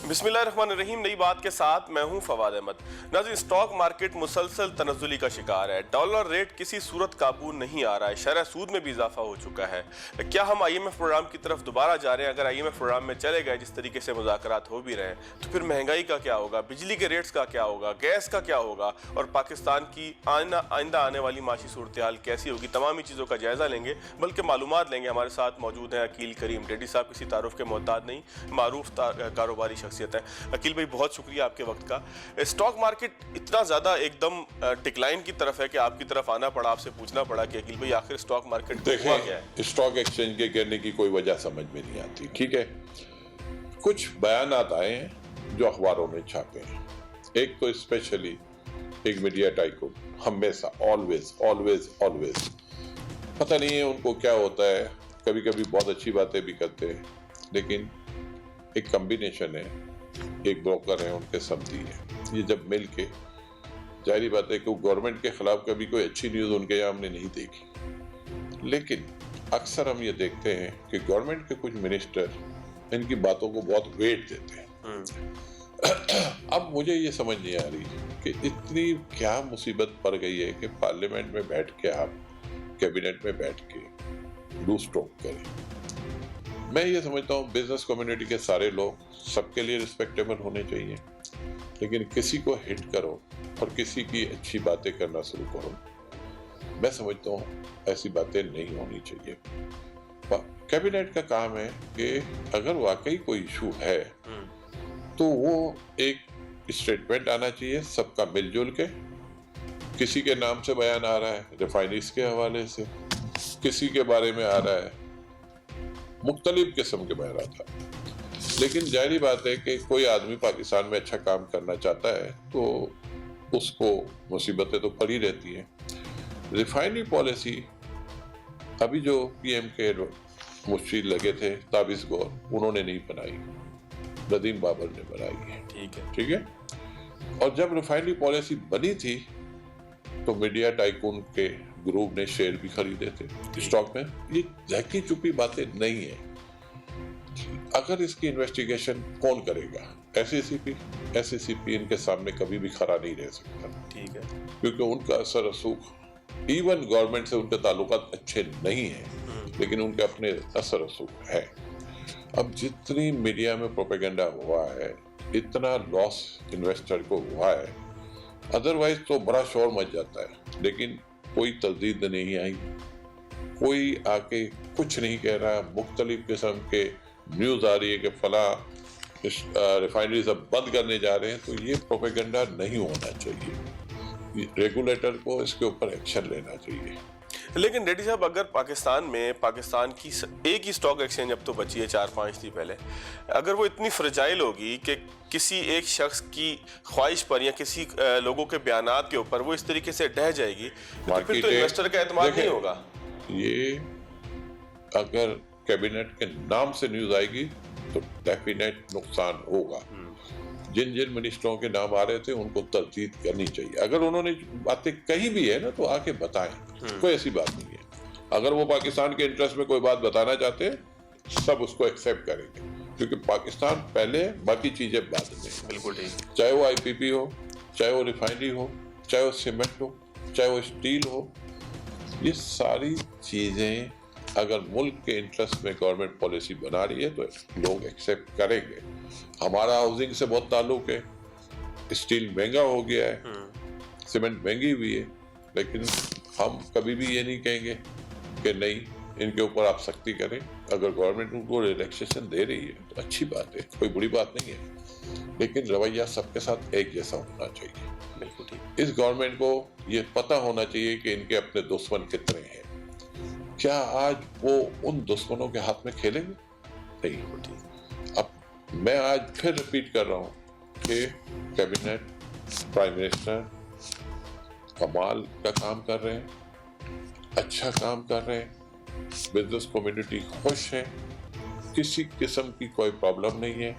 बिस्मिल्लाहिर्रहमानिर्रहीम। नई बात के साथ मैं हूं फवाद अहमद। नाज़रीन, स्टॉक मार्केट मुसलसल तनज़्ज़ुली का शिकार है। डॉलर रेट किसी सूरत काबू नहीं आ रहा है। शरह सूद में भी इजाफा हो चुका है। क्या हम IMF प्रोग्राम की तरफ दोबारा जा रहे हैं? अगर IMF प्रोग्राम में चले गए जिस तरीके से मुज़ाकरात हो भी रहे हैं तो फिर महंगाई का क्या होगा, बिजली के रेट्स का क्या होगा, गैस का क्या होगा और पाकिस्तान की आइंदा आने वाली माशी सूरत हाल कैसी होगी? तमाम चीज़ों का जायज़ा लेंगे, बल्कि मालूमात लेंगे। हमारे साथ मौजूद हैं अकील करीम। डेडी साहब किसी तारुफ के मोहताज नहीं, मारूफ कारोबारी शख्सियत है। अकील भाई, बहुत शुक्रिया आपके वक्त का। स्टॉक मार्केट इतना ज़्यादा एकदम डिक्लाइन की तरफ है कि आपकी तरफ आना पड़ा, आपसे पूछना पड़ा कि अकील भाई आखिर स्टॉक मार्केट हुआ क्या है? स्टॉक एक्सचेंज के गिरने की कोई वजह समझ में नहीं आती। ठीक है, कुछ बयानात आए हैं जो अखबारों में छापे हैं। एक तो स्पेशली एक मीडिया टाइकून हमेशा ऑलवेज ऑलवेज ऑलवेज पता नहीं है उनको क्या होता है, कभी कभी बहुत अच्छी बातें भी करते हैं, लेकिन एक कॉम्बिनेशन है, एक ब्रोकर है, उनके समझी है, ये जब मिल के जाहिर बात है कि गवर्नमेंट के खिलाफ कभी कोई अच्छी न्यूज़ उनके यहाँ हमने नहीं देखी। लेकिन अक्सर हम ये देखते हैं कि गवर्नमेंट के कुछ मिनिस्टर इनकी बातों को बहुत वेट देते हैं। अब मुझे ये समझ नहीं आ रही कि इतनी क्या मुसीबत पड़ गई है कि पार्लियामेंट में बैठ के आप कैबिनेट में बैठ के लूज टॉक करें। मैं ये समझता हूँ बिजनेस कम्युनिटी के सारे लोग सबके लिए रिस्पेक्टेबल होने चाहिए, लेकिन किसी को हिट करो और किसी की अच्छी बातें करना शुरू करो, मैं समझता हूँ ऐसी बातें नहीं होनी चाहिए। कैबिनेट का काम है कि अगर वाकई कोई इशू है तो वो एक स्टेटमेंट आना चाहिए सबका मिलजुल के। किसी के नाम से बयान आ रहा है रिफाइनरीज के हवाले से, किसी के बारे में आ रहा है, मुख्तलिफ किस्म के बयान था। लेकिन जाहिर बात है कि कोई आदमी पाकिस्तान में अच्छा काम करना चाहता है तो उसको मुसीबतें तो पड़ी रहती हैं। रिफाइनरी पॉलिसी अभी जो PM के मुश्किल लगे थे ताबिज़ गौर, उन्होंने नहीं बनाई, नदीम बाबर ने बनाई है। ठीक है। और जब रिफाइनरी पॉलिसी बनी थी तो मीडिया टाइकून के ग्रुप ने शेयर भी खरीदे थे स्टॉक में। ये झाकी चुपी बातें नहीं है। अगर इसकी इन्वेस्टिगेशन कौन करेगा? SACP इनके सामने कभी भी खड़ा नहीं रह सकता। ठीक है, क्योंकि उनका असर रसूख इवन गवर्नमेंट से उनके ताल्लुकात अच्छे नहीं है, लेकिन उनके अपने असर रसूख है। अब जितनी मीडिया में प्रोपेगेंडा हुआ है, इतना लॉस इन्वेस्टर को हुआ है, अदरवाइज तो बड़ा शोर मच जाता है, लेकिन कोई तस्दीद नहीं आई, कोई आके कुछ नहीं कह रहा। मुख्तलिफ किस्म के न्यूज़ आ रही है कि फला रिफाइनरी सब बंद करने जा रहे हैं, तो ये प्रोपेगेंडा नहीं होना चाहिए। रेगुलेटर को इसके ऊपर एक्शन लेना चाहिए। लेकिन रेड्डी साहब, अगर पाकिस्तान की एक ही स्टॉक एक्सचेंज अब तो बची है, 4-5 थी पहले, अगर वो इतनी फ्रेजाइल होगी कि किसी एक शख्स की ख्वाहिश पर या किसी लोगों के बयानात के ऊपर वो इस तरीके से ढह जाएगी तो फिर तो इन्वेस्टर का एतमाद नहीं होगा। ये अगर कैबिनेट के नाम से न्यूज़ आएगी तो डेफिनेट नुकसान होगा। जिन जिन मिनिस्टरों के नाम आ रहे थे उनको तस्दीद करनी चाहिए। अगर उन्होंने बातें कही भी है ना तो आके बताएं, कोई ऐसी बात नहीं है। अगर वो पाकिस्तान के इंटरेस्ट में कोई बात बताना चाहते हैं सब उसको एक्सेप्ट करेंगे, क्योंकि पाकिस्तान पहले, बाकी चीजें बाद में। बिल्कुल ठीक। चाहे वो IPP हो, चाहे वो रिफाइनरी हो, चाहे वो सीमेंट हो, चाहे वो स्टील हो, ये सारी चीजें अगर मुल्क के इंटरेस्ट में गवर्नमेंट पॉलिसी बना रही है तो लोग एक्सेप्ट करेंगे। हमारा हाउसिंग से बहुत ताल्लुक है, स्टील महंगा हो गया है, सीमेंट महंगी हुई है, लेकिन हम कभी भी ये नहीं कहेंगे कि नहीं इनके ऊपर आप सख्ती करें। अगर गवर्नमेंट उनको रिलैक्सेशन दे रही है तो अच्छी बात है, कोई बुरी बात नहीं है, लेकिन रवैया सबके साथ एक जैसा होना चाहिए। बिल्कुल ठीक। इस गवर्नमेंट को ये पता होना चाहिए कि इनके अपने दुश्मन कितने हैं। क्या आज वो उन दुश्मनों के हाथ में खेलेंगे? नहीं। अब मैं आज फिर रिपीट कर रहा हूँ कि कैबिनेट, प्राइम मिनिस्टर कमाल का काम कर रहे हैं, अच्छा काम कर रहे हैं, बिजनेस कम्युनिटी खुश है, किसी किस्म की कोई प्रॉब्लम नहीं है।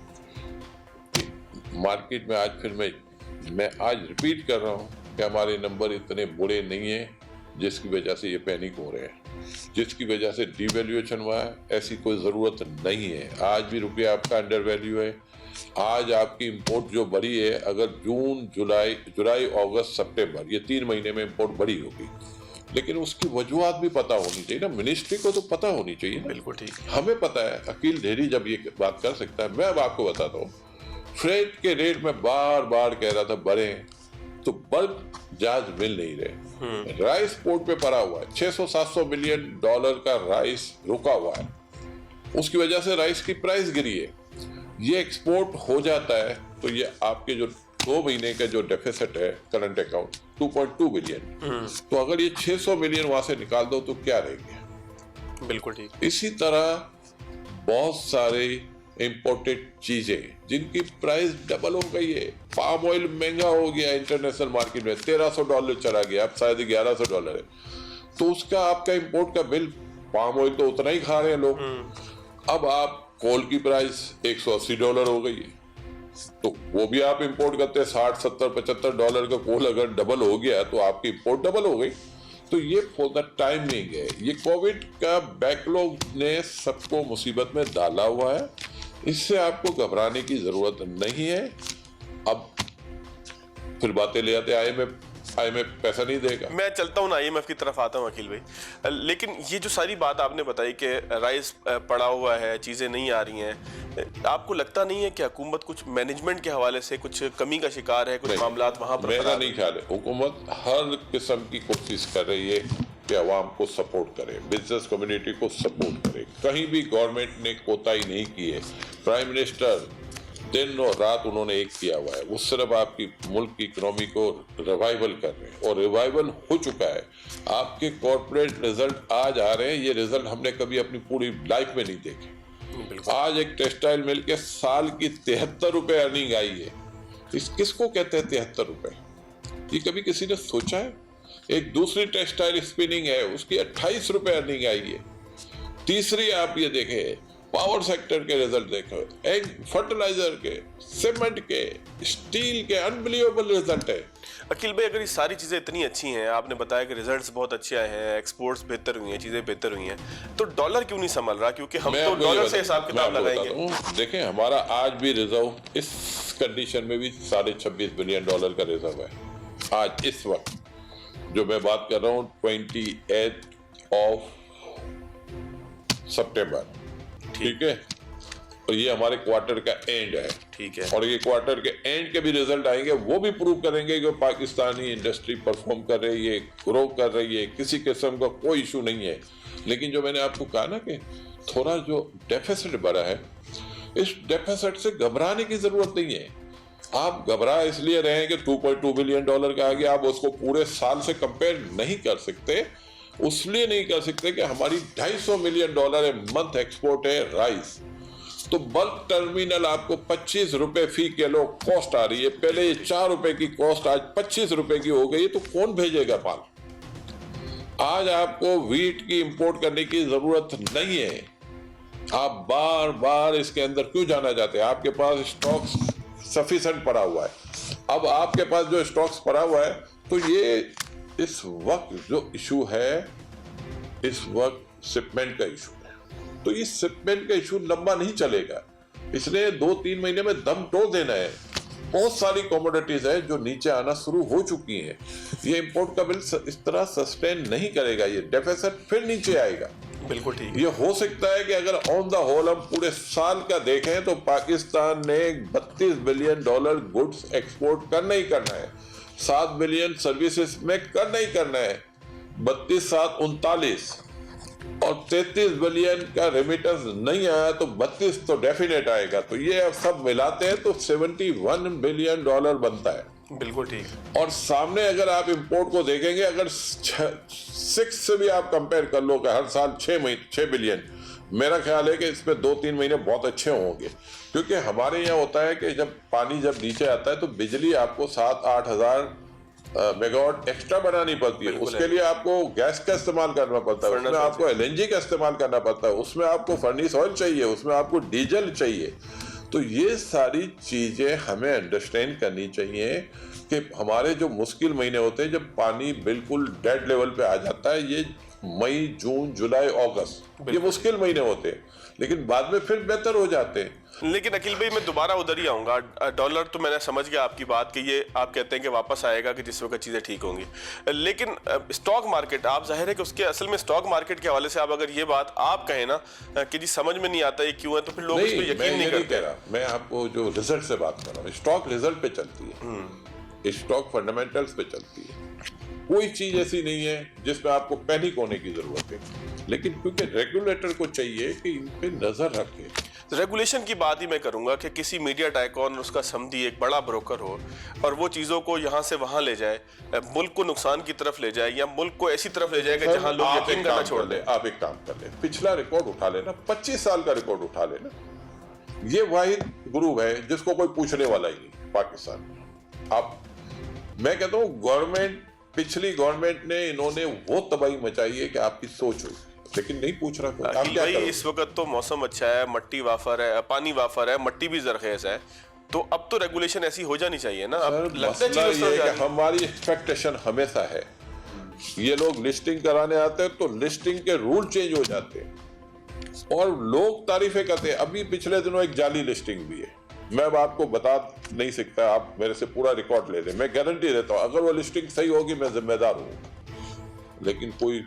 मार्केट में आज फिर मैं आज रिपीट कर रहा हूँ कि हमारे नंबर इतने बुरे नहीं हैं जिसकी वजह से ये पैनिक हो रहे हैं, जिसकी वजह से डिवैल्यूएशन हुआ है। ऐसी कोई ज़रूरत नहीं है। आज भी रुपया आपका अंडर वैल्यू है। आज आपकी इंपोर्ट जो बढ़ी है, अगर जून जुलाई अगस्त सितंबर ये 3 महीने में इंपोर्ट बढ़ी होगी, लेकिन उसकी वजूहत भी पता होनी चाहिए ना। मिनिस्ट्री को तो पता होनी चाहिए ना। बिल्कुल ठीक। हमें पता है, अकील ढेरी जब ये बात कर सकता है। मैं अब आपको बताता हूँ, फ्रेट के रेट में बार बार कह रहा था बढ़े, तो बल्क जहाज मिल नहीं रहे। राइस पोर्ट पे पड़ा हुआ है, 600-700 मिलियन डॉलर का राइस रुका हुआ है। उसकी वजह से राइस की प्राइस गिरी है। ये एक्सपोर्ट हो जाता है तो ये आपके जो 2 महीने का जो डेफिसिट है करंट अकाउंट 2.2 बिलियन, तो अगर ये 600 मिलियन वहां से निकाल दो तो क्या रहेंगे। बिल्कुल ठीक। इसी तरह बहुत सारे इंपोर्टेड चीजें जिनकी प्राइस डबल हो गई है। पाम ऑयल महंगा हो गया इंटरनेशनल मार्केट में, $1300 चला गया, अब शायद $1100 है। तो उसका आपका इंपोर्ट का बिल, पाम ऑयल तो उतना ही खा रहे हैं लोग। अब आप कोल की प्राइस $180 हो गई है, तो वो भी आप इंपोर्ट करते हैं। 60, 70, $75 का कोल अगर डबल हो गया तो आपकी इंपोर्ट डबल हो गई। तो ये फॉर द टाइमिंग है। ये कोविड का बैकलॉग ने सबको मुसीबत में डाला हुआ है। इससे आपको घबराने की जरूरत नहीं है। अब फिर बातें ले आते IMF पैसा नहीं देगा। मैं चलता हूँ IMF की तरफ आता हूँ अखिल भाई, लेकिन ये जो सारी बात आपने बताई कि राइस पड़ा हुआ है, चीजें नहीं आ रही हैं, आपको लगता नहीं है कि हुकूमत कुछ मैनेजमेंट के हवाले से कुछ कमी का शिकार है, कुछ मामलात वहां पर? मेरा नहीं ख्याल है। हुकूमत हर किस्म की कोशिश कर रही है कि अवाम को सपोर्ट करे, बिजनेस कम्युनिटी को सपोर्ट करे। कहीं भी गवर्नमेंट ने कोताही नहीं की है। प्राइम मिनिस्टर दिन और रात उन्होंने एक किया हुआ है। वो सिर्फ आपकी मुल्क की इकोनॉमी को रिवाइवल कर रहे हैं, और रिवाइवल हो चुका है। आपके कॉर्पोरेट रिजल्ट आज आ रहे हैं। ये रिजल्ट हमने कभी अपनी पूरी लाइफ में नहीं देखे। आज एक टेक्सटाइल मिल के साल की 73 रुपए अर्निंग आई है। किसको कहते हैं 73 रुपए? ये कभी किसी ने सोचा है? एक दूसरी टेक्सटाइल स्पिनिंग है, उसकी 28 रुपए अर्निंग आई है। तीसरी आप ये देखें, पावर सेक्टर के रिजल्ट देखो, एग, फर्टिलाइजर के, सीमेंट के, स्टील के, अनबिलीवेबल रिजल्ट है। अखिल भाई, अगर ये सारी चीजें इतनी अच्छी हैं, आपने बताया कि रिजल्ट्स बहुत अच्छे आए हैं, एक्सपोर्ट्स बेहतर हुई हैं, चीजें बेहतर हुई हैं, तो डॉलर क्यों नहीं संभल रहा? क्योंकि हम तो डॉलर से हिसाब किताब लगाएंगे। देखें, हमारा आज भी रिजर्व इस कंडीशन में भी $26.5 बिलियन का रिजर्व है। आज इस वक्त जो मैं बात कर रहा हूँ 28 सितंबर, ठीक है। और ये हमारे क्वार्टर का एंड है, ठीक है। और ये क्वार्टर के एंड के भी रिजल्ट आएंगे, वो भी प्रूव करेंगे कि पाकिस्तानी इंडस्ट्री परफॉर्म कर रही है, ग्रो कर रही है, किसी किस्म का कोई इशू नहीं है। लेकिन जो मैंने आपको कहा ना कि थोड़ा जो डेफिसिट बढ़ा है, इस डेफिसिट से घबराने की जरूरत नहीं है। आप घबरा इसलिए रहे हैं कि $2.2 बिलियन का आ गया। आप उसको पूरे साल से कंपेयर नहीं कर सकते। उसलिए नहीं कर सकते कि हमारी $250 मिलियन मंथ एक्सपोर्ट है राइस। तो बल्क टर्मिनल आपको 25 रुपए फी किलो कॉस्ट आ रही है। पहले ये 4 रुपए की कॉस्ट आज 25 रुपए की हो गई। तो कौन भेजेगा माल? आज आपको व्हीट की इंपोर्ट करने की जरूरत नहीं है। आप बार बार इसके अंदर क्यों जाना चाहते हैं? आपके पास स्टॉक्स सफिशिएंट पड़ा हुआ है। अब आपके पास जो स्टॉक्स पड़ा हुआ है, तो ये इस वक्त जो इशू है, इस वक्त शिपमेंट का इशू है। तो ये शिपमेंट का इशू लंबा नहीं चलेगा। इसलिए 2-3 महीने में दम तोड़ देना है। बहुत सारी कमोडिटीज है जो नीचे आना शुरू हो चुकी हैं। ये इंपोर्ट का बिल इस तरह सस्टेन नहीं करेगा। ये डेफिसिट फिर नीचे आएगा। बिल्कुल ठीक। ये हो सकता है कि अगर ऑन द होल हम पूरे साल का देखें तो पाकिस्तान ने $32 बिलियन गुड्स एक्सपोर्ट करना ही करना है, 7 बिलियन सर्विसेज में करना ही करना है, 32, 7, 39, और 33 बिलियन का रेमिटेंस नहीं आया तो 32 तो डेफिनेट आएगा। तो ये अब सब मिलाते हैं तो $71 बिलियन बनता है। बिल्कुल ठीक। और सामने अगर आप इंपोर्ट को देखेंगे, अगर 6 से भी आप कंपेयर कर लो कि हर साल 6 बिलियन, मेरा ख्याल है कि इसमें 2-3 महीने बहुत अच्छे होंगे। क्योंकि हमारे यहाँ होता है कि जब पानी जब नीचे आता है तो बिजली आपको 7-8 हजार मेगावाट एक्स्ट्रा बनानी पड़ती है। उसके लिए आपको गैस का इस्तेमाल करना पड़ता है, उसमें आपको LNG का इस्तेमाल करना पड़ता है, उसमें आपको फर्नेस ऑयल चाहिए, उसमें आपको डीजल चाहिए। तो ये सारी चीजें हमें अंडरस्टैंड करनी चाहिए कि हमारे जो मुश्किल महीने होते हैं, जब पानी बिल्कुल डेड लेवल पे आ जाता है, ये मई, जून, जुलाई, अगस्त, ये मुश्किल महीने होते हैं, लेकिन बाद में फिर बेहतर हो जाते हैं। लेकिन अकील भाई, मैं दोबारा उधर ही आऊंगा। डॉलर तो मैंने समझ गया आपकी बात कि ये आप कहते हैं कि वापस आएगा कि जिस वक्त चीजें ठीक होंगी, लेकिन स्टॉक मार्केट, आप जाहिर है कि उसके असल में स्टॉक मार्केट के हवाले से आप अगर ये बात आप कहें ना कि जी समझ में नहीं आता ये क्यों है, तो फिर लोग इस पर यकीन नहीं करते। मैं आपको जो रिजल्ट से बात कर रहा हूँ, स्टॉक रिजल्ट पे चलती है, स्टॉक फंडामेंटल्स पे चलती है। कोई चीज ऐसी नहीं है जिसमें आपको पैनिक होने की जरूरत है, लेकिन क्योंकि रेगुलेटर को चाहिए कि इन पे नजर रखे। रेगुलेशन की बात ही मैं करूंगा कि किसी मीडिया टाइकॉन, उसका समधी एक बड़ा ब्रोकर हो और वो चीजों को यहाँ से वहां ले जाए, मुल्क को नुकसान की तरफ ले जाए या मुल्क को ऐसी तरफ ले जाए कि जहां लोग यकीन करना छोड़ दें। आप एक काम कर ले, पिछला रिकॉर्ड उठा लेना, 25 साल का रिकॉर्ड उठा लेना। ये वाहिद ग्रुप है जिसको कोई पूछने वाला ही नहीं पाकिस्तान में। मैं कहता हूँ गवर्नमेंट, पिछली गवर्नमेंट ने, इन्होंने वो तबाही मचाई है कि आपकी सोच हो, लेकिन नहीं पूछ रहा कोई। आप क्या भाई, इस वक्त तो मौसम अच्छा है, मट्टी वाफर है, पानी वाफर है, मट्टी भी जरखेज है, तो अब तो रेगुलेशन ऐसी हो जानी चाहिए ना। अब लगता है कि हमारी एक्सपेक्टेशन हमेशा है, ये लोग लिस्टिंग कराने आते हैं तो लिस्टिंग के रूल चेंज हो जाते हैं और लोग तारीफें करते हैं। अभी पिछले दिनों एक जाली लिस्टिंग भी है, मैं अब आपको बता नहीं सकता, आप मेरे से पूरा रिकॉर्ड ले लें, मैं गारंटी देता हूं अगर वो लिस्टिंग सही होगी मैं जिम्मेदार हूं, लेकिन कोई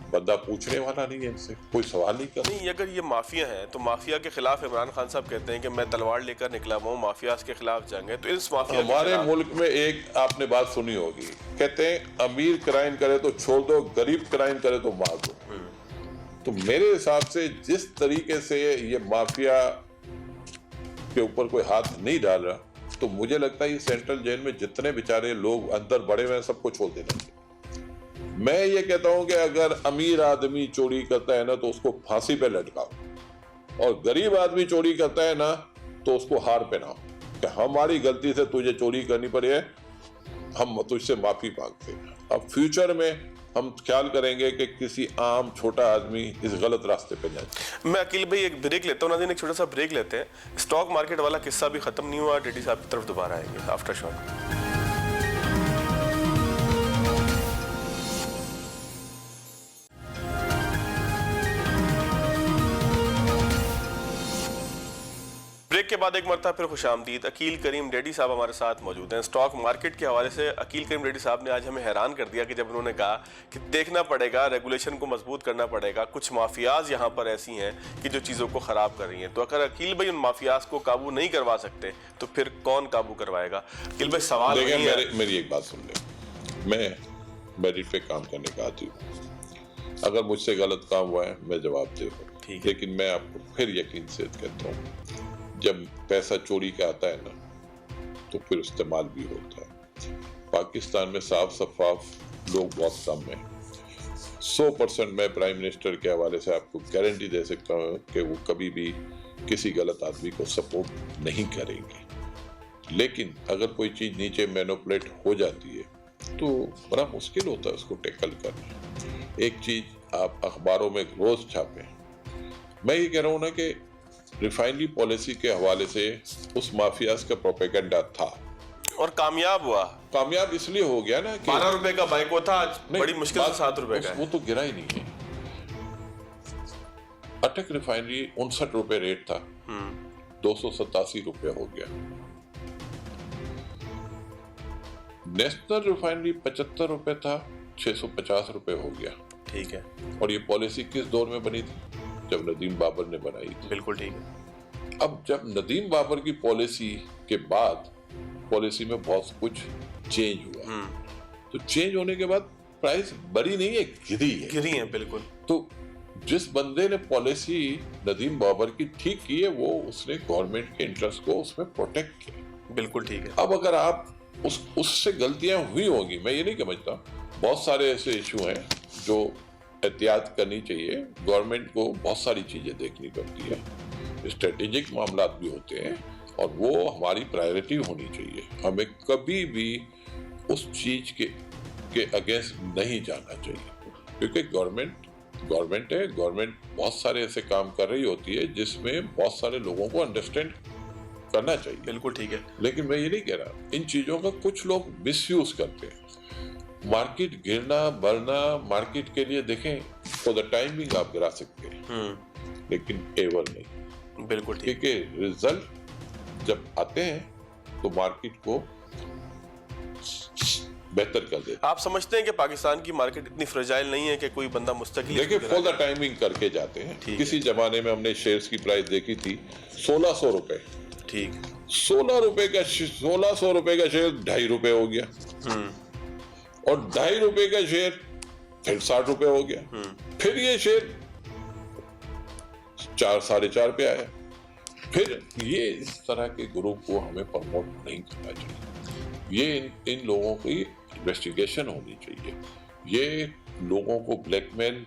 बंदा पूछने वाला नहीं है, इनसे कोई सवाल नहीं करता। नहीं, अगर ये माफिया है तो माफिया के खिलाफ इमरान खान साहब कहते हैं कि मैं तलवार लेकर निकला हूं, माफिया के खिलाफ जंग है, तो इस माफिया हमारे मुल्क में एक आपने बात सुनी होगी, कहते हैं अमीर क्राइम करे तो छोड़ दो, गरीब क्राइम करे तो मार दो। तो मेरे हिसाब से जिस तरीके से ये माफिया के ऊपर कोई हाथ नहीं डाल रहा, तो मुझे लगता है ये सेंट्रल जेल में जितने बेचारे लोग अंदर बड़े हुए हैं सबको छोड़ देना चाहिए। मैं ये कहता हूं कि अगर अमीर आदमी चोरी करता है ना तो उसको फांसी पे लटकाओ, और गरीब आदमी चोरी करता है ना तो उसको हार पहनाओ कि हमारी गलती से तुझे चोरी करनी पड़ी है, हम तुझसे माफी मांगते हैं। अब फ्यूचर में हम ख्याल करेंगे कि किसी आम छोटा आदमी इस गलत रास्ते पे जाए। मैं अकील भाई एक ब्रेक लेता हूँ, नाज़रीन एक छोटा सा ब्रेक लेते हैं। स्टॉक मार्केट वाला किस्सा भी खत्म नहीं हुआ, डेडी साहब की तरफ दोबारा आएंगे आफ्टर शॉट। ब्रेक के बाद एक मरतबा फिर खुशामदीद। अकील करीम डेडी साहब हमारे साथ मौजूद हैं। स्टॉक मार्केट के हवाले से अकील करीम डेडी साहब ने आज हमें हैरान कर दिया कि जब उन्होंने कहा कि देखना पड़ेगा, रेगुलेशन को मजबूत करना पड़ेगा, कुछ माफियाज यहाँ पर ऐसी हैं कि जो चीज़ों को ख़राब कर रही हैं। तो अगर अकील भाई उन माफियाज को काबू नहीं करवा सकते तो फिर कौन काबू करवाएगा? अकील भाई सवाल मेरी एक बात सुन ले, मैं मेरिट पे काम करने का आती हूँ, अगर मुझसे गलत काम हुआ है मैं जवाब दे दूँ, लेकिन मैं आपको फिर यकीन से कहता हूँ जब पैसा चोरी का आता है ना तो फिर इस्तेमाल भी होता है। पाकिस्तान में साफ शफाफ लोग बहुत कम हैं। 100% मैं प्राइम मिनिस्टर के हवाले से आपको गारंटी दे सकता हूँ कि वो कभी भी किसी गलत आदमी को सपोर्ट नहीं करेंगे, लेकिन अगर कोई चीज नीचे मैनिपुलेट हो जाती है तो बड़ा मुश्किल होता है उसको टैकल करना। एक चीज आप अखबारों में रोज छापें, मैं ये कह रहा हूँ ना कि रिफाइनरी पॉलिसी के हवाले से उस माफियाज का प्रोपेगेंडा था और कामयाब हुआ। कामयाब इसलिए हो गया ना कि 12 रुपए का बाइक था, बड़ी मुश्किल से 7 रुपए का, वो तो गिरा ही नहीं है। अटक रिफाइनरी 59 रुपए रेट था, 287 रुपए हो गया। नेशनल रिफाइनरी 75 रुपए था, 650 रुपए हो गया। ठीक है। और ये पॉलिसी किस दौर में बनी थी? जब नदीम बाबर ने बनाई थी। बिल्कुल ठीक है। अब जब नदीम बाबर की पॉलिसी के बाद पॉलिसी में बहुत कुछ चेंज हुआ, तो चेंज होने के बाद प्राइस बढ़ी नहीं है, गिरी है। बिल्कुल। तो जिस बंदे ने पॉलिसी नदीम बाबर की ठीक की है, वो उसने गवर्नमेंट के इंटरेस्ट को उसमें प्रोटेक्ट किया। बिल्कुल ठीक है। अब अगर आप उससे गलतियां हुई होगी, मैं ये नहीं समझता, बहुत सारे ऐसे इशू हैं जो एहतियात करनी चाहिए। गवर्नमेंट को बहुत सारी चीजें देखनी पड़ती है, स्ट्रेटेजिक मामला भी होते हैं और वो हमारी प्रायोरिटी होनी चाहिए। हमें कभी भी उस चीज के अगेंस्ट नहीं जाना चाहिए, क्योंकि गवर्नमेंट गवर्नमेंट है, गवर्नमेंट बहुत सारे ऐसे काम कर रही होती है जिसमें बहुत सारे लोगों को अंडरस्टैंड करना चाहिए। बिल्कुल ठीक है। लेकिन मैं ये नहीं कह रहा, इन चीजों का कुछ लोग मिसयूज करते हैं। मार्केट गिरना बढ़ना मार्केट के लिए देखें तो द टाइमिंग आप गिरा सकते हैं, लेकिन एवर नहीं। बिल्कुल ठीक। क्योंकि रिजल्ट जब आते हैं तो मार्केट को बेहतर कर देते। आप समझते हैं कि पाकिस्तान की मार्केट इतनी फ्रेजाइल नहीं है कि कोई बंदा मुस्तकिल देखिए फॉर द टाइमिंग करके जाते हैं। किसी जमाने में हमने शेयर्स की प्राइस देखी थी 1600 रुपए। ठीक। 1600 रुपए का शेयर 2.5 रुपए हो गया, और 2.5 रुपए का शेयर फिर 60 रुपए हो गया, फिर ये शेयर 4 साढ़े 4 पे आया। फिर ये इस तरह के ग्रुप को हमें प्रमोट नहीं करना चाहिए। ये इन लोगों की इन्वेस्टिगेशन होनी चाहिए। ये लोगों को ब्लैकमेल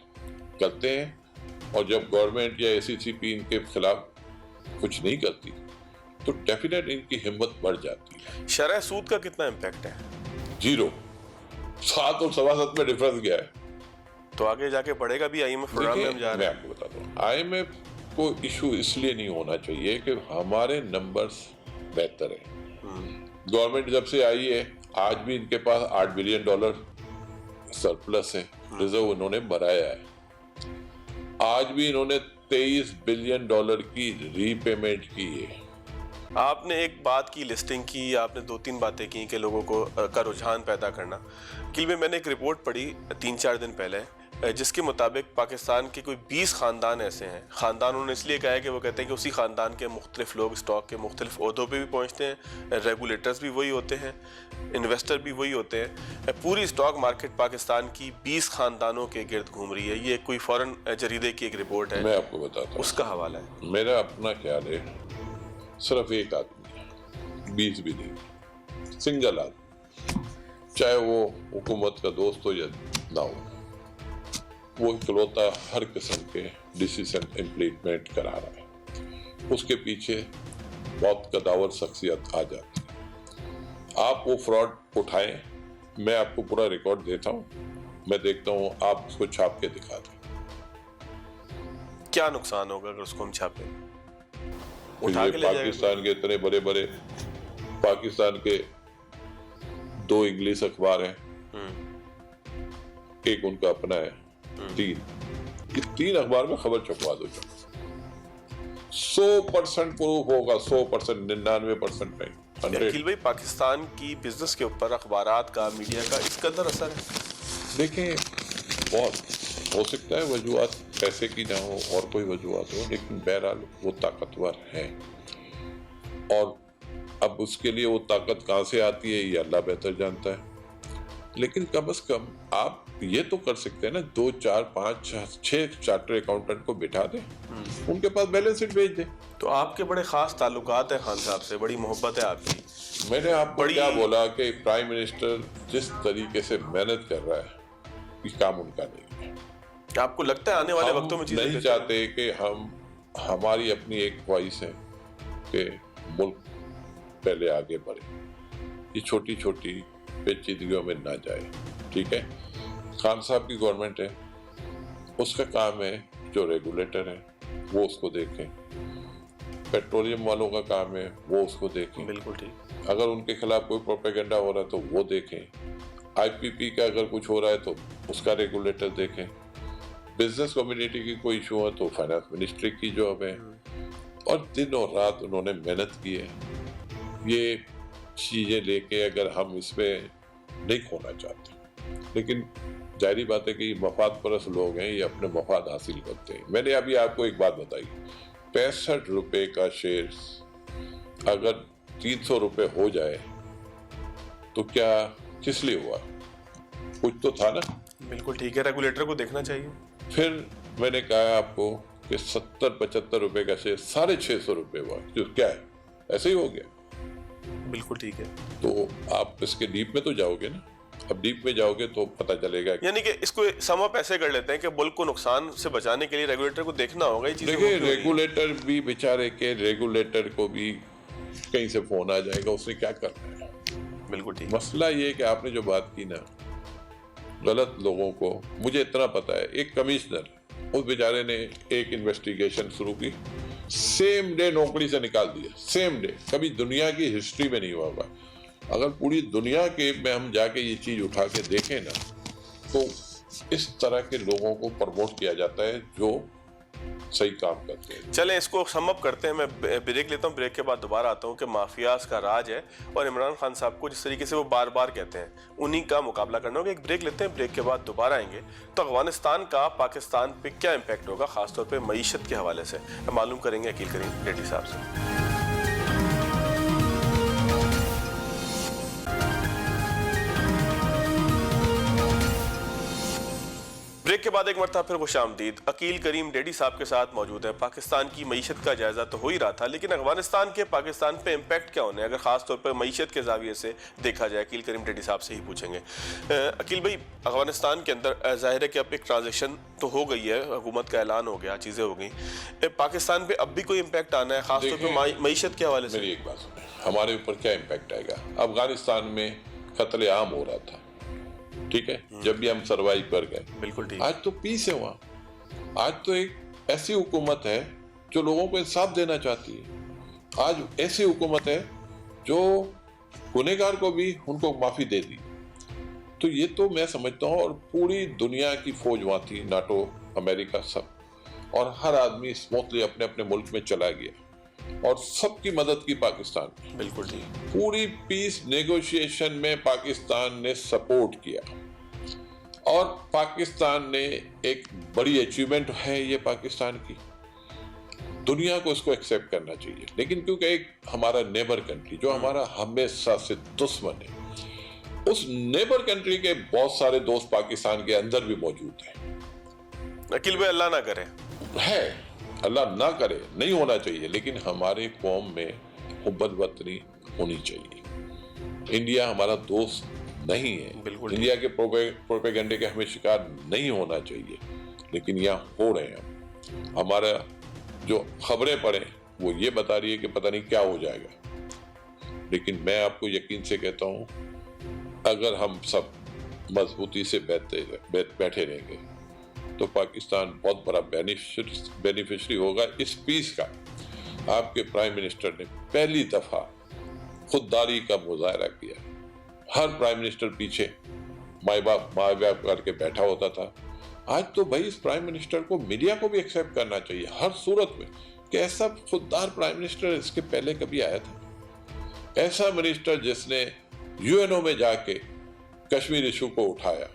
करते हैं, और जब गवर्नमेंट या एसीसीपी इनके खिलाफ कुछ नहीं करती तो डेफिनेट इनकी हिम्मत बढ़ जाती है। शरह सूद का कितना इम्पैक्ट है? 0। 7 और 7.25 में डिफरेंस गया है। तो आगे जाके बढ़ेगा भी? आईएमएफ प्रोग्राम में हम जा रहे हैं। मैं आपको बताता हूँ, आईएमएफ को इशू इसलिए नहीं होना चाहिए कि हमारे नंबर्स बेहतर है। गवर्नमेंट जब से आई है आज भी इनके पास $8 बिलियन सरप्लस है, रिजर्व इन्होंने बढ़ाया है। आज भी इन्होंने $23 बिलियन की रीपेमेंट की है। आपने एक बात की लिस्टिंग की, आपने 2-3 बातें की कि लोगों को का रुझान पैदा करना। किल में मैंने एक रिपोर्ट पढ़ी 3-4 दिन पहले, जिसके मुताबिक पाकिस्तान के कोई 20 ख़ानदान ऐसे हैं। ख़ानदान उन्होंने इसलिए कहा है कि वो कहते हैं कि उसी ख़ानदान के मुख्तलिफ लोग स्टॉक के मुख्तलिफ ओहदों पे भी पहुँचते हैं, रेगुलेटर्स भी वही होते हैं, इन्वेस्टर भी वही होते हैं। पूरी स्टॉक मार्केट पाकिस्तान की 20 ख़ानदानों के गिर्द घूम रही है। ये कोई फ़ॉरेन जरीदे की एक रिपोर्ट है, मैं आपको बताता हूँ, उसका हवाला है। मेरा अपना ख्याल है, सिर्फ एक आदमी है, 20 भी नहीं, सिंगल आदमी, चाहे वो हुकूमत का दोस्त हो या ना हो, वो इकलौता हर किस्म के डिसीजन इम्प्लीमेंट करा रहा है। उसके पीछे बहुत कदावर शख्सियत आ जाती है। आप वो फ्रॉड उठाएं, मैं आपको पूरा रिकॉर्ड देता हूँ, मैं देखता हूँ, आप उसको छाप के दिखा दें। क्या नुकसान होगा अगर उसको हम छापें? ये पाकिस्तान के इतने बड़े बड़े, पाकिस्तान के 2 इंग्लिश अखबार हैं, एक उनका अपना है, 3 अखबार में खबर छपवा दो, 100% प्रूफ होगा, 100%, 99% नहीं, 100। अखिल भाई, पाकिस्तान की बिजनेस के ऊपर अखबारात का, मीडिया का इस कदर असर है? देखें, बहुत हो सकता है वजूहत पैसे की ना हो और कोई वजूहत हो, लेकिन बहरहाल वो ताकतवर है, और अब उसके लिए वो ताकत कहाँ से आती है ये अल्लाह बेहतर जानता है। लेकिन कम से कम आप ये तो कर सकते हैं ना, 2, 4, 5, 6 चार्टर अकाउंटेंट को बिठा दें, उनके पास बैलेंस शीट भेज दें। तो आपके बड़े खास ताल्लुकात हैं खान साहब से, बड़ी मोहब्बत है आपकी। मैंने आपको क्या बोला कि प्राइम मिनिस्टर जिस तरीके से मेहनत कर रहा है, ये काम उनका नहीं है। आपको लगता है आने वाले वक्तों में चीजें नहीं चाहते कि हमारी अपनी एक ख्वाहिश है कि मुल्क पहले आगे बढ़े, ये छोटी छोटी पेचीदगियों में ना जाए, ठीक है। खान साहब की गवर्नमेंट है, उसका काम है जो रेगुलेटर है वो उसको देखें, पेट्रोलियम वालों का काम है वो उसको देखें, बिल्कुल ठीक। अगर उनके खिलाफ कोई प्रोपेगेंडा हो रहा है तो वो देखें, आईपीपी का अगर कुछ हो रहा है तो उसका रेगुलेटर देखें, बिजनेस कम्युनिटी की कोई इशू है तो फाइनेंस मिनिस्ट्री की जॉब है। और दिन और रात उन्होंने मेहनत की है ये चीज़ें लेके, अगर हम इसमें नहीं खोना चाहते, लेकिन जाहिर बात है कि मफाद परस्त लोग हैं, ये अपने मफाद हासिल करते हैं। मैंने अभी आपको एक बात बताई, 65 रुपए का शेयर अगर 300 रुपए हो जाए तो क्या किस लिए हुआ? कुछ तो था ना। बिल्कुल ठीक है, रेगुलेटर को देखना चाहिए। फिर मैंने कहा आपको कि 70-75 रुपए का शेयर 650 रुपए हुआ, जो क्या है, ऐसे ही हो गया। बिल्कुल ठीक है। तो आप इसके डीप में तो जाओगे ना, अब डीप में जाओगे तो पता चलेगा। यानी कि इसको सम अप ऐसे कर लेते हैं कि मुल्क को नुकसान से बचाने के लिए रेगुलेटर को देखना होगा। देखिए, रेगुलेटर भी बेचारे के, रेगुलेटर को भी कहीं से फोन आ जाएगा, उसने क्या करना है। बिल्कुल ठीक। मसला ये है कि आपने जो बात की ना, गलत लोगों को, मुझे इतना पता है, एक कमिश्नर उस बेचारे ने एक इन्वेस्टिगेशन शुरू की, सेम डे नौकरी से निकाल दिया, सेम डे। कभी दुनिया की हिस्ट्री में नहीं हुआ हुआ। अगर पूरी दुनिया के में हम जाके ये चीज उठा के देखें ना, तो इस तरह के लोगों को प्रमोट किया जाता है जो सही काम करते हैं। चलें इसको सम अप करते हैं। मैं ब्रेक लेता हूँ, ब्रेक के बाद दोबारा आता हूँ कि माफियाज का राज है और इमरान खान साहब को जिस तरीके से वो बार बार कहते हैं उन्हीं का मुकाबला करना होगा। एक ब्रेक लेते हैं, ब्रेक के बाद दोबारा आएंगे तो अफगानिस्तान का पाकिस्तान पे क्या इम्पैक्ट होगा, खासतौर पर मईशत के हवाले से मालूम करेंगे अकील करीम रेड्डी साहब से। ब्रेक के बाद एक मरतबा फिर खुशामदीद। अकील करीम रेड्डी साहब के साथ मौजूद है। पाकिस्तान की मईशत का जायजा तो हो ही रहा था, लेकिन अफगानिस्तान के पाकिस्तान पे इम्पैक्ट क्या होने, अगर खास तौर पर मईशत के जाविये से देखा जाए, अकील करीम रेड्डी साहब से ही पूछेंगे। अकील भाई, अफगानिस्तान के अंदर जाहिर है कि अब एक ट्रांजिशन तो हो गई है, हुकूमत का ऐलान हो गया, चीज़ें हो गई, पाकिस्तान पे अब भी कोई इम्पैक्ट आना है खासतौर पर मईशत के हवाले से? मेरी एक बात सुने, हमारे ऊपर क्या इम्पैक्ट आएगा? अफगानिस्तान में कत्ले-आम हो रहा था, ठीक है, जब भी हम सरवाइव कर गए, बिल्कुल ठीक। आज तो पीस है वहां। आज तो एक ऐसी हुकूमत है जो लोगों को इंसाफ देना चाहती है। आज ऐसी हुकूमत है जो गुनहगार को भी उनको माफी दे दी। तो ये तो मैं समझता हूँ, और पूरी दुनिया की फौज वहां थी, नाटो, अमेरिका, सब, और हर आदमी स्मूथली अपने अपने मुल्क में चला गया और सबकी मदद की पाकिस्तान ने। बिल्कुल ठीक। पूरी पीस नेगोशिएशन में पाकिस्तान ने सपोर्ट किया, और पाकिस्तान ने एक बड़ी अचीवमेंट है ये पाकिस्तान की, दुनिया को इसको एक्सेप्ट करना चाहिए। लेकिन क्योंकि एक हमारा नेबर कंट्री जो हमारा हमेशा से दुश्मन है, उस नेबर कंट्री के बहुत सारे दोस्त पाकिस्तान के अंदर भी मौजूद हैं। अकील भाई, अल्लाह ना करे, है, अल्लाह ना करे, नहीं होना चाहिए, लेकिन हमारे कौम में हुब्बत वतनी होनी चाहिए। इंडिया हमारा दोस्त नहीं है, बिल्कुल इंडिया के प्रोपेगेंडे के हमें शिकार नहीं होना चाहिए, लेकिन यहाँ हो रहे हैं। हमारा जो खबरें पढ़े वो ये बता रही है कि पता नहीं क्या हो जाएगा, लेकिन मैं आपको यकीन से कहता हूँ, अगर हम सब मजबूती से बैठे रहेंगे तो पाकिस्तान बहुत बड़ा बेनिफिशरी होगा इस पीस का। आपके प्राइम मिनिस्टर ने पहली दफा खुददारी का मुजाहरा किया। हर प्राइम मिनिस्टर पीछे माँ बाप करके बैठा होता था। आज तो भाई इस प्राइम मिनिस्टर को, मीडिया को भी एक्सेप्ट करना चाहिए हर सूरत में कि ऐसा खुददार प्राइम मिनिस्टर इसके पहले कभी आया था? ऐसा मिनिस्टर जिसने यूएनओ में जाके कश्मीर इशू को उठाया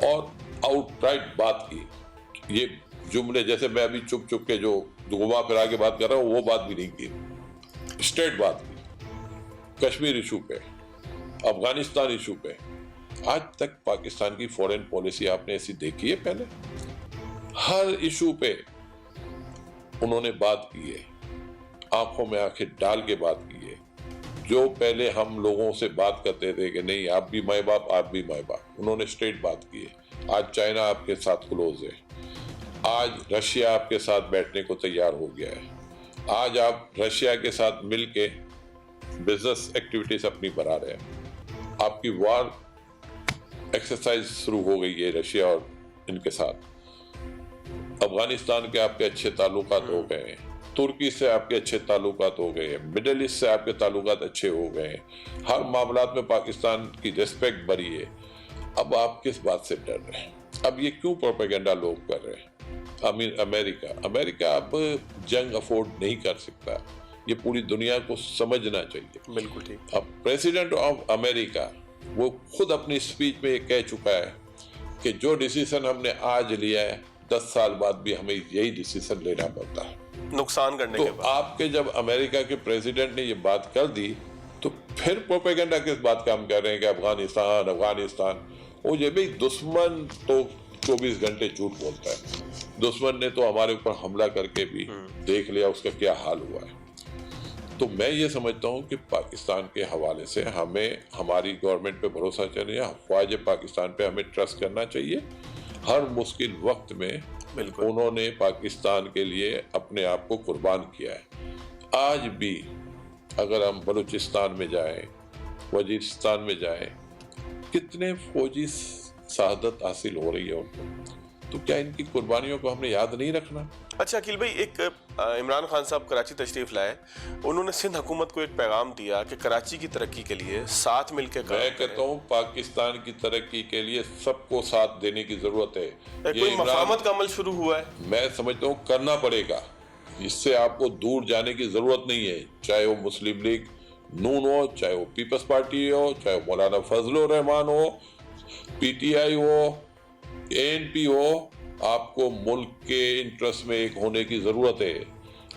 और आउटराइट बात की। ये जुमले जैसे मैं अभी चुप चुप के जो घुमा फिरा के बात कर रहा हूं, वो बात भी नहीं की, स्ट्रेट बात की कश्मीर इशू पे, अफगानिस्तान इशू पे। आज तक पाकिस्तान की फॉरेन पॉलिसी आपने ऐसी देखी है पहले? हर इशू पे उन्होंने बात की है, आंखों में आंखें डाल के बात की है। जो पहले हम लोगों से बात करते थे कि नहीं आप भी माए बाप, आप भी माए बाप, उन्होंने स्ट्रेट बात की है। आज चाइना आपके साथ क्लोज है, आज रशिया आपके साथ बैठने को तैयार हो गया है, आज आप रशिया के साथ मिलके बिजनेस एक्टिविटीज अपनी बढ़ा रहे हैं। आपकी वार एक्सरसाइज शुरू हो गई है रशिया और इनके साथ। अफगानिस्तान के आपके अच्छे ताल्लुकात हो गए हैं, तुर्की से आपके अच्छे ताल्लुकात हो गए हैं, मिडिल ईस्ट से आपके ताल्लुकात अच्छे हो गए हैं। हर मामलात में पाकिस्तान की रिस्पेक्ट बढ़ी है। अब आप किस बात से डर रहे हैं? अब ये क्यों प्रोपेगेंडा लोग कर रहे हैं? अमेरिका अब जंग अफोर्ड नहीं कर सकता, ये पूरी दुनिया को समझना चाहिए। बिल्कुल ठीक। अब प्रेसिडेंट ऑफ अमेरिका वो खुद अपनी स्पीच में ये कह चुका है कि जो डिसीजन हमने आज लिया है 10 साल बाद भी हमें यही डिसीजन लेना पड़ता है, नुकसान करने तो के बाद। आपके जब अमेरिका के प्रेसिडेंट ने ये बात कर दी तो फिर प्रोपेगेंडा किस बात का हम कह रहे हैं कि अफगानिस्तान वो ये भी दुश्मन तो 24 घंटे झूठ बोलता है। दुश्मन ने तो हमारे ऊपर हमला करके भी देख लिया उसका क्या हाल हुआ है। तो मैं ये समझता हूँ कि पाकिस्तान के हवाले से हमें हमारी गवर्नमेंट पे भरोसा चाहिए, अफवाज पाकिस्तान पे हमें ट्रस्ट करना चाहिए। हर मुश्किल वक्त में उन्होंने पाकिस्तान के लिए अपने आप को कुर्बान किया है। आज भी अगर हम बलूचिस्तान में जाएं, वजीरिस्तान में जाएं, कितने फौजी शहादत हासिल हो रही है उनको। तो क्या इनकी कुर्बानियों को हमने याद नहीं रखना? अच्छा अकील भाई, एक इमरान खान साहब कराची तशरीफ लाए, उन्होंने सिंध हुकूमत को एक पैगाम दिया कि कराची की तरक्की के लिए साथ मिलकर काम मैं करें। कहता हूँ पाकिस्तान की तरक्की के लिए सबको साथ देने की जरूरत है। कोई मफाहमत का अमल शुरू हुआ है? मैं समझता हूँ करना पड़ेगा, इससे आपको दूर जाने की जरूरत नहीं है। चाहे वो मुस्लिम लीग नून हो, चाहे वो पीपल्स पार्टी हो, चाहे वो मौलाना फजलुर रहमान हो, पीटीआई हो, एएनपी हो, आपको मुल्क के इंटरेस्ट में एक होने की जरूरत है।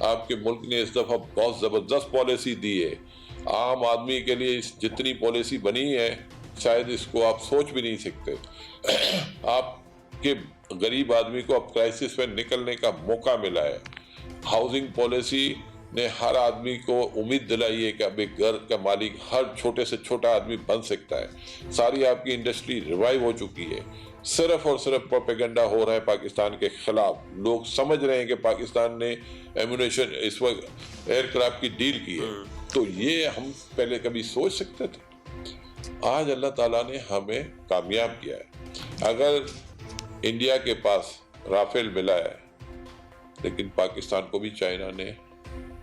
आपके मुल्क ने इस दफा बहुत जबरदस्त पॉलिसी दी है। आम आदमी के लिए जितनी पॉलिसी बनी है शायद इसको आप सोच भी नहीं सकते। आपके गरीब आदमी को अब क्राइसिस में निकलने का मौका मिला है। हाउसिंग पॉलिसी ने हर आदमी को उम्मीद दिलाई है कि अब एक घर का मालिक हर छोटे से छोटा आदमी बन सकता है। सारी आपकी इंडस्ट्री रिवाइव हो चुकी है। सिर्फ और सिर्फ प्रोपेगेंडा हो रहा है पाकिस्तान के खिलाफ। लोग समझ रहे हैं कि पाकिस्तान ने एम्यूनेशन इस वक्त एयरक्राफ्ट की डील की है। तो ये हम पहले कभी सोच सकते थे? आज अल्लाह ताला ने हमें कामयाब किया है। अगर इंडिया के पास राफेल मिला है, लेकिन पाकिस्तान को भी चाइना ने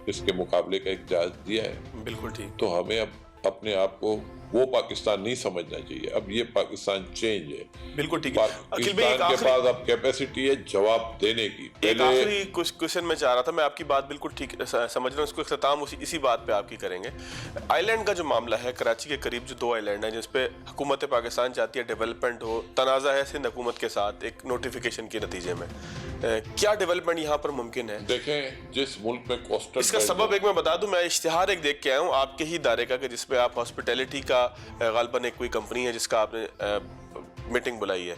इसके मुकाबले का एक जहाज दिया है। बिल्कुल ठीक। तो हमें अब अपने आप को वो पाकिस्तान नहीं समझना चाहिए। अब ये पाकिस्तान चेंज है। बिल्कुल ठीक है। अखिल भाई, पाकिस्तान के पास अब कैपेसिटी है जवाब देने की। एक आखिरी क्वेश्चन में चाह रहा था, मैं आपकी बात बिल्कुल ठीक समझ रहा हूँ, इसको इख्तिताम इसी बात पे आपकी करेंगे। आइलैंड का जो मामला है, कराची के करीब जो 2 आइलैंड हैं जिसपे हुकूमत पाकिस्तान चाहती है डेवलपमेंट हो, तनाज़ा है सिंध हुकूमत के साथ एक नोटिफिकेशन के नतीजे में, क्या डेवलपमेंट यहाँ पर मुमकिन है? देखें, जिस मुल्क में कोस्टल इसका सबब एक मैं बता दूं, मैं इश्तिहार एक देख के आया हूँ आपके ही इदारे का, कि जिसपे आप हॉस्पिटैलिटी का गालबन एक कोई कंपनी है जिसका आपने मीटिंग बुलाई है,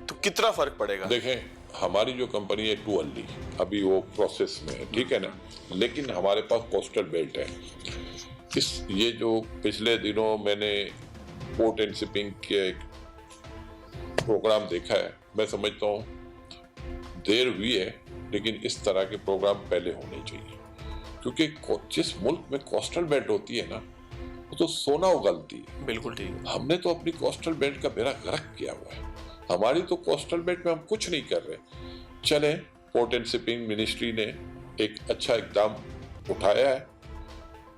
तो कितना फर्क पड़ेगा? देखें, हमारी जो कंपनी है टू अर्ली, अभी वो प्रोसेस में है, ठीक है ना, लेकिन हमारे पास कोस्टल बेल्ट है। ये जो पिछले दिनों मैंने पोर्ट एंड शिपिंग के एक प्रोग्राम देखा है, मैं समझता हूँ देर हुई है, लेकिन इस तरह के प्रोग्राम पहले होने चाहिए। क्योंकि जिस मुल्क में कोस्टल बेल्ट होती है ना, वो तो सोना उगलती है। बिल्कुल ठीक। हमने तो अपनी कोस्टल बेल्ट का बेड़ा गर्क किया हुआ है। हमारी तो कोस्टल बेल्ट में हम कुछ नहीं कर रहे। चले, पोर्ट एंड शिपिंग मिनिस्ट्री ने एक अच्छा इकदाम उठाया है,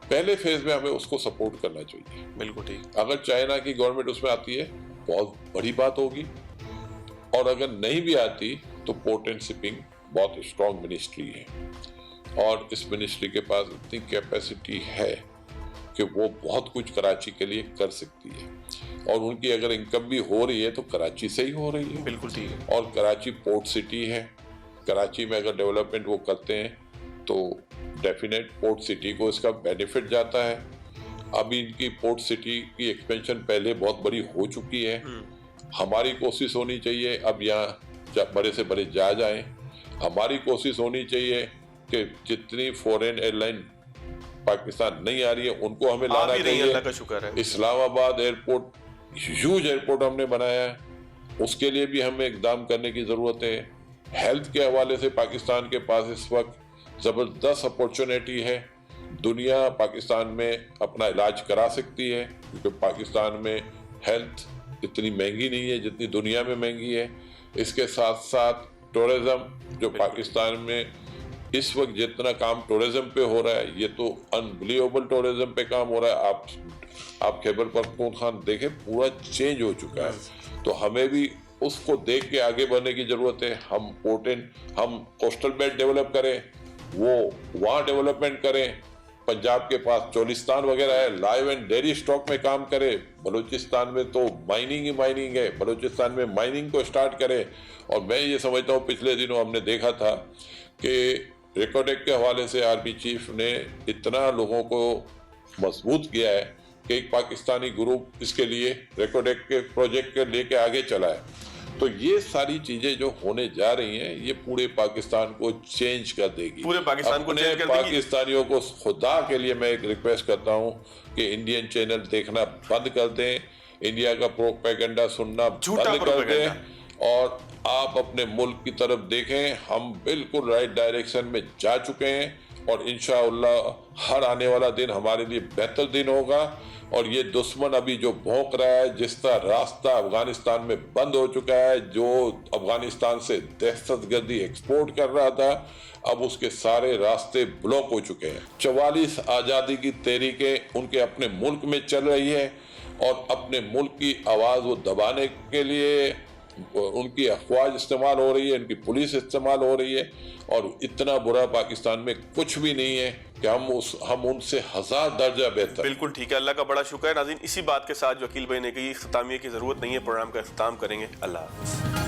पहले फेज में हमें उसको सपोर्ट करना चाहिए। बिल्कुल ठीक। अगर चाइना की गवर्नमेंट उसमें आती है बहुत बड़ी बात होगी, और अगर नहीं भी आती तो पोर्ट एंड शिपिंग बहुत स्ट्रॉन्ग मिनिस्ट्री है, और इस मिनिस्ट्री के पास इतनी कैपेसिटी है कि वो बहुत कुछ कराची के लिए कर सकती है। और उनकी अगर इनकम भी हो रही है तो कराची से ही हो रही है। बिल्कुल ठीक है। और कराची पोर्ट सिटी है। कराची में अगर डेवलपमेंट वो करते हैं तो डेफिनेट पोर्ट सिटी को इसका बेनिफिट जाता है। अभी इनकी पोर्ट सिटी की एक्सपेंशन पहले बहुत बड़ी हो चुकी है। हमारी कोशिश होनी चाहिए अब यहाँ बड़े से बड़े जहाज आए। हमारी कोशिश होनी चाहिए कि जितनी फॉरेन एयरलाइन पाकिस्तान नहीं आ रही है उनको हमें लाना चाहिए। अल्लाह का शुक्र है। इस्लामाबाद एयरपोर्ट, ह्यूज एयरपोर्ट हमने बनाया है, उसके लिए भी हमें इकदाम करने की जरूरत है। हेल्थ के हवाले से पाकिस्तान के पास इस वक्त जबरदस्त अपॉर्चुनिटी है। दुनिया पाकिस्तान में अपना इलाज करा सकती है, क्योंकि पाकिस्तान में हेल्थ इतनी महंगी नहीं है जितनी दुनिया में महंगी है। इसके साथ साथ टूरिज्म, जो पाकिस्तान में इस वक्त जितना काम टूरिज्म पे हो रहा है, ये तो अनबिलीवेबल टूरिज्म पे काम हो रहा है। आप खैबर पख्तूनख्वा देखें, पूरा चेंज हो चुका है। तो हमें भी उसको देख के आगे बढ़ने की जरूरत है। हम कोस्टल बेल्ट डेवलप करें, वो वहाँ डेवलपमेंट करें। पंजाब के पास चोलिस्तान वगैरह है, लाइव एंड डेयरी स्टॉक में काम करे। बलूचिस्तान में तो माइनिंग ही माइनिंग है, बलूचिस्तान में माइनिंग को स्टार्ट करे। और मैं ये समझता हूँ पिछले दिनों हमने देखा था कि रेकोडेक के हवाले से आर्मी चीफ ने इतना लोगों को मजबूत किया है कि एक पाकिस्तानी ग्रुप इसके लिए रेकोडेक के प्रोजेक्ट के लेके आगे चला है। तो ये सारी चीजें जो होने जा रही हैं, ये पूरे पाकिस्तान को चेंज कर देगी। पूरे पाकिस्तान को चेंज कर देगी। पाकिस्तानियों को खुदा के लिए मैं एक रिक्वेस्ट करता हूँ कि इंडियन चैनल देखना बंद कर दें, इंडिया का प्रोपेगेंडा सुनना बंद कर दें, और आप अपने मुल्क की तरफ देखें। हम बिल्कुल राइट डायरेक्शन में जा चुके हैं। और इंशाअल्लाह हर आने वाला दिन हमारे लिए बेहतर दिन होगा। और ये दुश्मन अभी जो भौंक रहा है, जिस तरह रास्ता अफगानिस्तान में बंद हो चुका है, जो अफगानिस्तान से दहशतगर्दी एक्सपोर्ट कर रहा था, अब उसके सारे रास्ते ब्लॉक हो चुके हैं। 44 आज़ादी की तहरीकें उनके अपने मुल्क में चल रही है और अपने मुल्क की आवाज़ वो दबाने के लिए उनकी अफवाज इस्तेमाल हो रही है, उनकी पुलिस इस्तेमाल हो रही है। और इतना बुरा पाकिस्तान में कुछ भी नहीं है कि हम उनसे 1000 दर्जा बेहतर। बिल्कुल ठीक है, अल्लाह का बड़ा शुक्र है। नाज़रीन, इसी बात के साथ जो अकील भाई ने कही, इख्तितामिया की जरूरत नहीं है, प्रोग्राम का इख्तिताम करेंगे। अल्लाह हाफ़िज़।